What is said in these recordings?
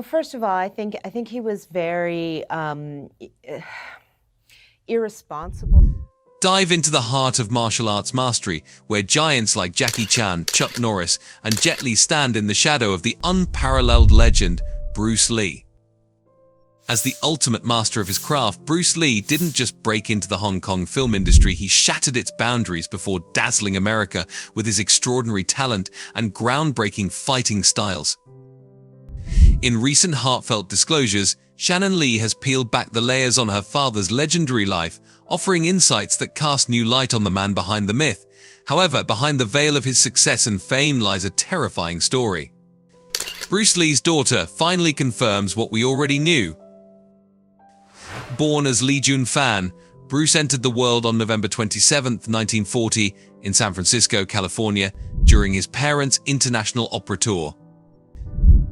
First of all, I think he was very irresponsible. Dive into the heart of martial arts mastery, where giants like Jackie Chan, Chuck Norris, and Jet Li stand in the shadow of the unparalleled legend, Bruce Lee. As the ultimate master of his craft, Bruce Lee didn't just break into the Hong Kong film industry, he shattered its boundaries before dazzling America with his extraordinary talent and groundbreaking fighting styles. In recent heartfelt disclosures, Shannon Lee has peeled back the layers on her father's legendary life, offering insights that cast new light on the man behind the myth. However, behind the veil of his success and fame lies a terrifying story. Bruce Lee's daughter finally confirms what we already knew. Born as Lee Jun-fan, Bruce entered the world on November 27, 1940, in San Francisco, California, during his parents' international opera tour.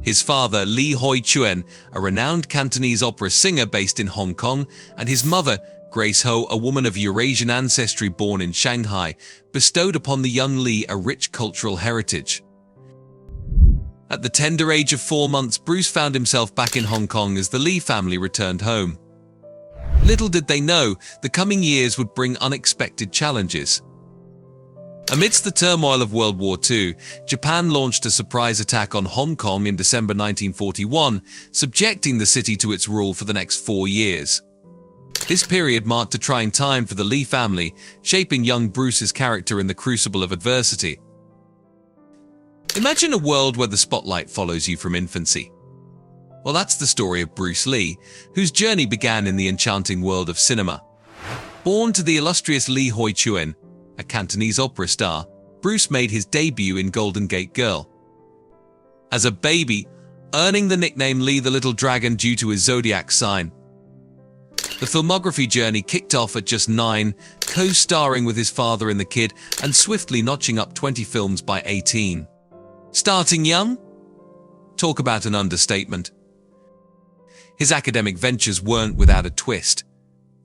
His father, Lee Hoi-chuen, a renowned Cantonese opera singer based in Hong Kong, and his mother, Grace Ho, a woman of Eurasian ancestry born in Shanghai, bestowed upon the young Lee a rich cultural heritage. At the tender age of 4 months, Bruce found himself back in Hong Kong as the Lee family returned home. Little did they know, the coming years would bring unexpected challenges. Amidst the turmoil of World War II, Japan launched a surprise attack on Hong Kong in December 1941, subjecting the city to its rule for the next 4 years. This period marked a trying time for the Lee family, shaping young Bruce's character in the crucible of adversity. Imagine a world where the spotlight follows you from infancy. Well, that's the story of Bruce Lee, whose journey began in the enchanting world of cinema. Born to the illustrious Lee Hoi-chuen, a Cantonese opera star, Bruce made his debut in Golden Gate Girl. As a baby, earning the nickname Lee the Little Dragon due to his zodiac sign. The filmography journey kicked off at just 9, co-starring with his father in The Kid and swiftly notching up 20 films by 18. Starting young? Talk about an understatement. His academic ventures weren't without a twist.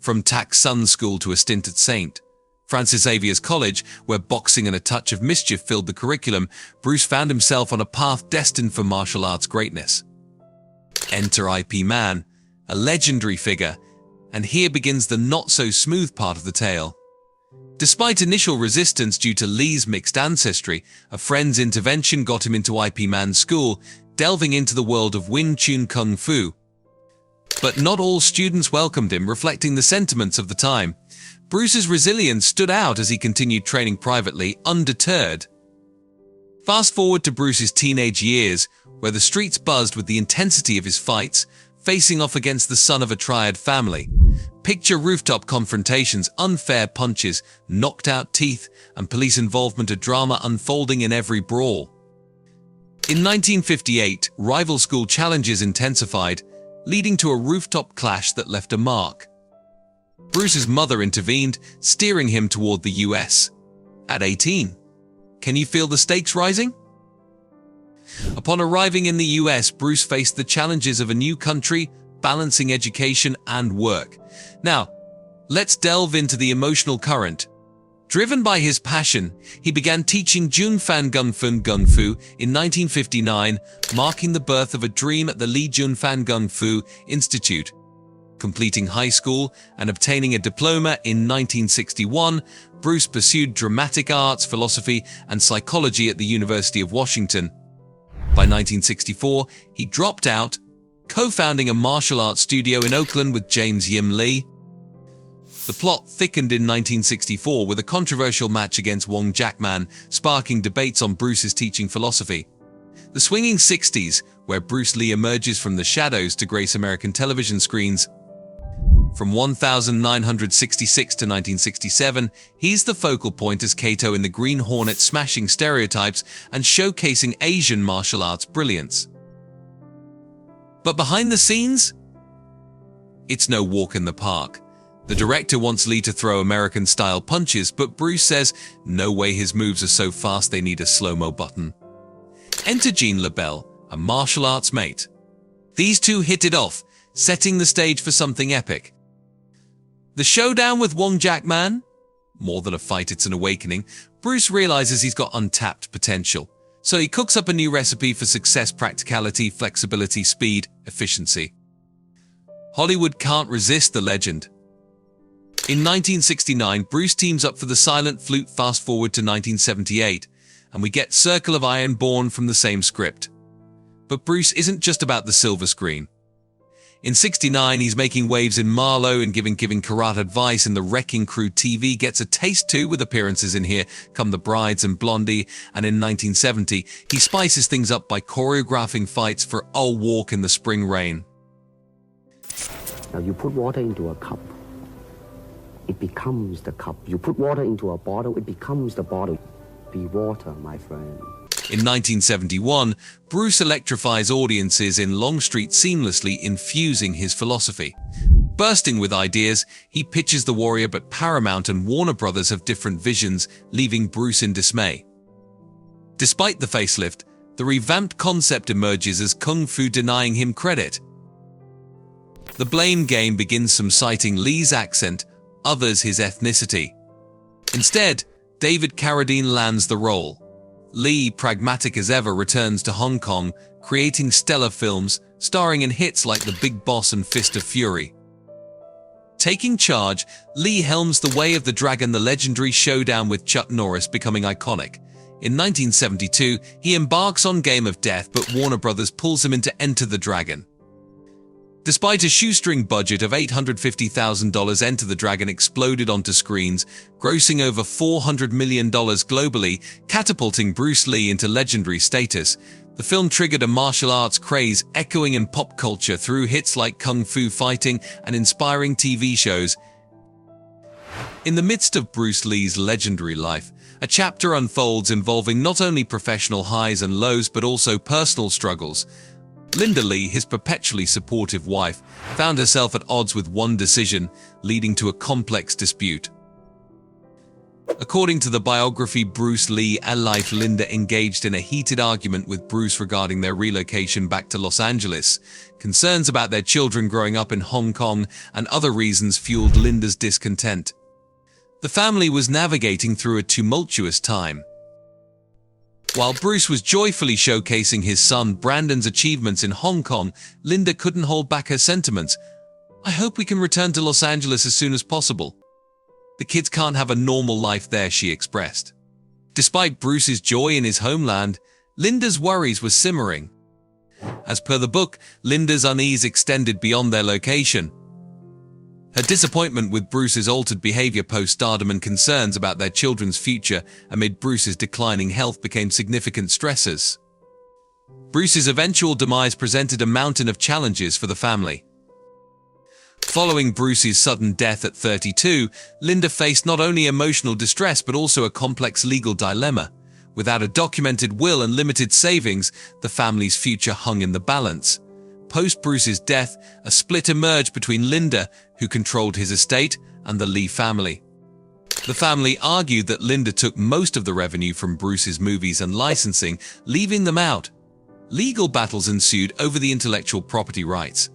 From Tak Sun School to a stint at St. Francis Xavier's College, where boxing and a touch of mischief filled the curriculum, Bruce found himself on a path destined for martial arts greatness. Enter IP Man, a legendary figure, and here begins the not-so-smooth part of the tale. Despite initial resistance due to Lee's mixed ancestry, a friend's intervention got him into IP Man's school, delving into the world of Wing Chun Kung Fu. But not all students welcomed him, reflecting the sentiments of the time. Bruce's resilience stood out as he continued training privately, undeterred. Fast forward to Bruce's teenage years, where the streets buzzed with the intensity of his fights, facing off against the son of a triad family. Picture rooftop confrontations, unfair punches, knocked out teeth, and police involvement, a drama unfolding in every brawl. In 1958, rival school challenges intensified, leading to a rooftop clash that left a mark. Bruce's mother intervened, steering him toward the US. At 18, can you feel the stakes rising? Upon arriving in the US, Bruce faced the challenges of a new country, balancing education and work. Now, let's delve into the emotional current. Driven by his passion, he began teaching Junfan Gung Fu in 1959, marking the birth of a dream at the Lee Junfan Gung Fu Institute. Completing high school and obtaining a diploma in 1961, Bruce pursued dramatic arts, philosophy, and psychology at the University of Washington. By 1964, he dropped out, co-founding a martial arts studio in Oakland with James Yim Lee. The plot thickened in 1964 with a controversial match against Wong Jackman, sparking debates on Bruce's teaching philosophy. The swinging 60s, where Bruce Lee emerges from the shadows to grace American television screens. From 1966 to 1967, he's the focal point as Kato in the Green Hornet, smashing stereotypes and showcasing Asian martial arts brilliance. But behind the scenes, it's no walk in the park. The director wants Lee to throw American-style punches, but Bruce says no way, his moves are so fast they need a slow-mo button. Enter Jean LaBelle, a martial arts mate. These two hit it off, setting the stage for something epic. The showdown with Wong Jackman? More than a fight, it's an awakening. Bruce realizes he's got untapped potential. So he cooks up a new recipe for success: practicality, flexibility, speed, efficiency. Hollywood can't resist the legend. In 1969, Bruce teams up for the silent flute. Fast forward to 1978, and we get Circle of Iron born from the same script. But Bruce isn't just about the silver screen. In '69, he's making waves in Marlowe and giving karate advice in The Wrecking Crew. TV gets a taste too, with appearances in Here Come the Brides and Blondie, and in 1970, he spices things up by choreographing fights for I'll Walk in the Spring Rain. Now you put water into a cup, it becomes the cup. You put water into a bottle, it becomes the bottle. Be water, my friend. In 1971, Bruce electrifies audiences in Longstreet, seamlessly infusing his philosophy. Bursting with ideas, he pitches The Warrior, but Paramount and Warner Brothers have different visions, leaving Bruce in dismay. Despite the facelift, the revamped concept emerges as Kung Fu, denying him credit. The blame game begins, some citing Lee's accent, others his ethnicity. Instead, David Carradine lands the role. Lee, pragmatic as ever, returns to Hong Kong, creating stellar films, starring in hits like The Big Boss and Fist of Fury. Taking charge, Lee helms The Way of the Dragon, the legendary showdown with Chuck Norris becoming iconic. In 1972, he embarks on Game of Death, but Warner Brothers pulls him into Enter the Dragon. Despite a shoestring budget of $850,000, Enter the Dragon exploded onto screens, grossing over $400 million globally, catapulting Bruce Lee into legendary status. The film triggered a martial arts craze, echoing in pop culture through hits like Kung Fu Fighting and inspiring TV shows. In the midst of Bruce Lee's legendary life, a chapter unfolds involving not only professional highs and lows but also personal struggles. Linda Lee, his perpetually supportive wife, found herself at odds with one decision, leading to a complex dispute. According to the biography Bruce Lee, a life, Linda engaged in a heated argument with Bruce regarding their relocation back to Los Angeles. Concerns about their children growing up in Hong Kong and other reasons fueled Linda's discontent. The family was navigating through a tumultuous time. While Bruce was joyfully showcasing his son Brandon's achievements in Hong Kong, Linda couldn't hold back her sentiments. "I hope we can return to Los Angeles as soon as possible. The kids can't have a normal life there," she expressed. Despite Bruce's joy in his homeland, Linda's worries were simmering. As per the book, Linda's unease extended beyond their location. Her disappointment with Bruce's altered behavior post-stardom and concerns about their children's future amid Bruce's declining health became significant stressors. Bruce's eventual demise presented a mountain of challenges for the family. Following Bruce's sudden death at 32, Linda faced not only emotional distress but also a complex legal dilemma. Without a documented will and limited savings, the family's future hung in the balance. Post Bruce's death, a split emerged between Linda, who controlled his estate, and the Lee family. The family argued that Linda took most of the revenue from Bruce's movies and licensing, leaving them out. Legal battles ensued over the intellectual property rights.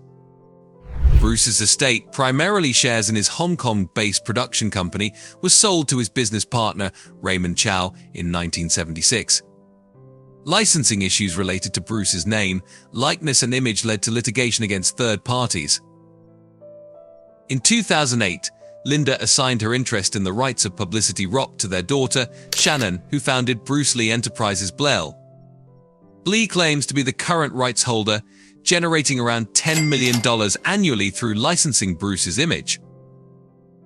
Bruce's estate, primarily shares in his Hong Kong-based production company, was sold to his business partner, Raymond Chow, in 1976. Licensing issues related to Bruce's name, likeness and image led to litigation against third parties. In 2008, Linda assigned her interest in the rights of publicity ROP to their daughter, Shannon, who founded Bruce Lee Enterprises Blell. Lee claims to be the current rights holder, generating around $10 million annually through licensing Bruce's image.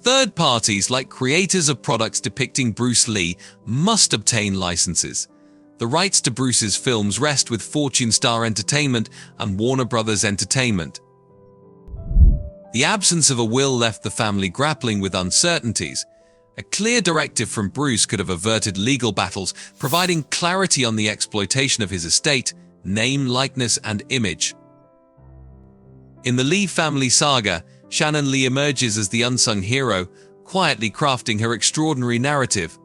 Third parties, like creators of products depicting Bruce Lee, must obtain licenses. The rights to Bruce's films rest with Fortune Star Entertainment and Warner Brothers Entertainment. The absence of a will left the family grappling with uncertainties. A clear directive from Bruce could have averted legal battles, providing clarity on the exploitation of his estate, name, likeness, and image. In the Lee family saga, Shannon Lee emerges as the unsung hero, quietly crafting her extraordinary narrative.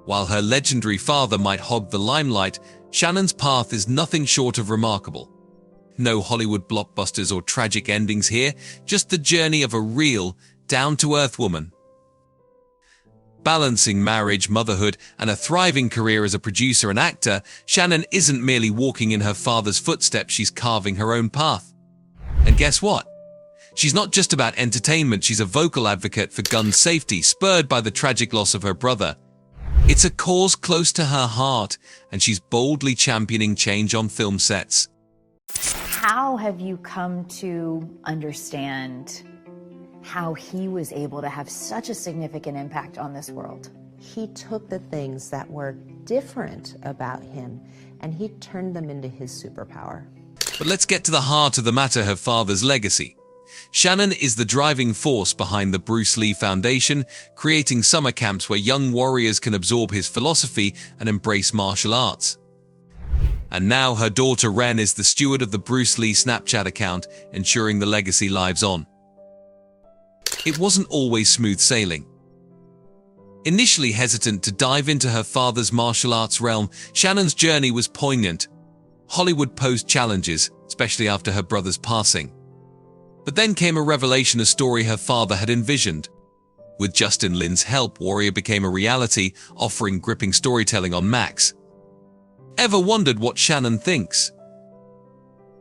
While her legendary father might hog the limelight, Shannon's path is nothing short of remarkable. No Hollywood blockbusters or tragic endings here, just the journey of a real, down-to-earth woman. Balancing marriage, motherhood, and a thriving career as a producer and actor, Shannon isn't merely walking in her father's footsteps, she's carving her own path. And guess what? She's not just about entertainment, she's a vocal advocate for gun safety, spurred by the tragic loss of her brother. It's a cause close to her heart, and she's boldly championing change on film sets. How have you come to understand how he was able to have such a significant impact on this world? He took the things that were different about him and he turned them into his superpower. But let's get to the heart of the matter, her father's legacy. Shannon is the driving force behind the Bruce Lee Foundation, creating summer camps where young warriors can absorb his philosophy and embrace martial arts. And now her daughter Ren is the steward of the Bruce Lee Snapchat account, ensuring the legacy lives on. It wasn't always smooth sailing. Initially hesitant to dive into her father's martial arts realm, Shannon's journey was poignant. Hollywood posed challenges, especially after her brother's passing. But then came a revelation, a story her father had envisioned. With Justin Lin's help, Warrior became a reality, offering gripping storytelling on Max. Ever wondered what Shannon thinks?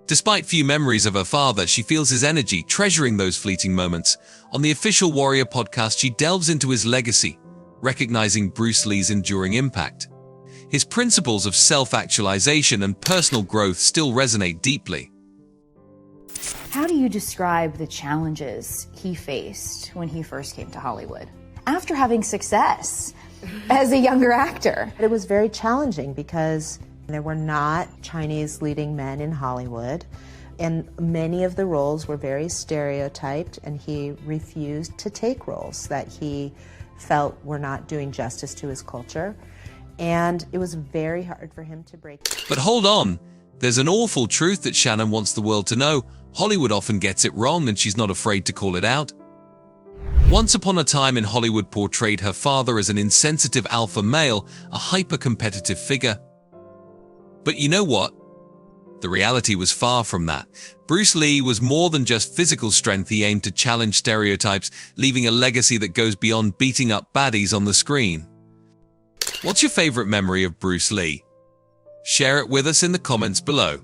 Despite few memories of her father, she feels his energy, treasuring those fleeting moments. On the official Warrior podcast, she delves into his legacy, recognizing Bruce Lee's enduring impact. His principles of self-actualization and personal growth still resonate deeply. How do you describe the challenges he faced when he first came to Hollywood, after having success as a younger actor? It was very challenging because there were not Chinese leading men in Hollywood, and many of the roles were very stereotyped, and he refused to take roles that he felt were not doing justice to his culture. And it was very hard for him to break. But hold on, there's an awful truth that Shannon wants the world to know. Hollywood often gets it wrong, and she's not afraid to call it out. Once upon a time in Hollywood portrayed her father as an insensitive alpha male, a hyper-competitive figure. But you know what? The reality was far from that. Bruce Lee was more than just physical strength. He aimed to challenge stereotypes, leaving a legacy that goes beyond beating up baddies on the screen. What's your favorite memory of Bruce Lee? Share it with us in the comments below.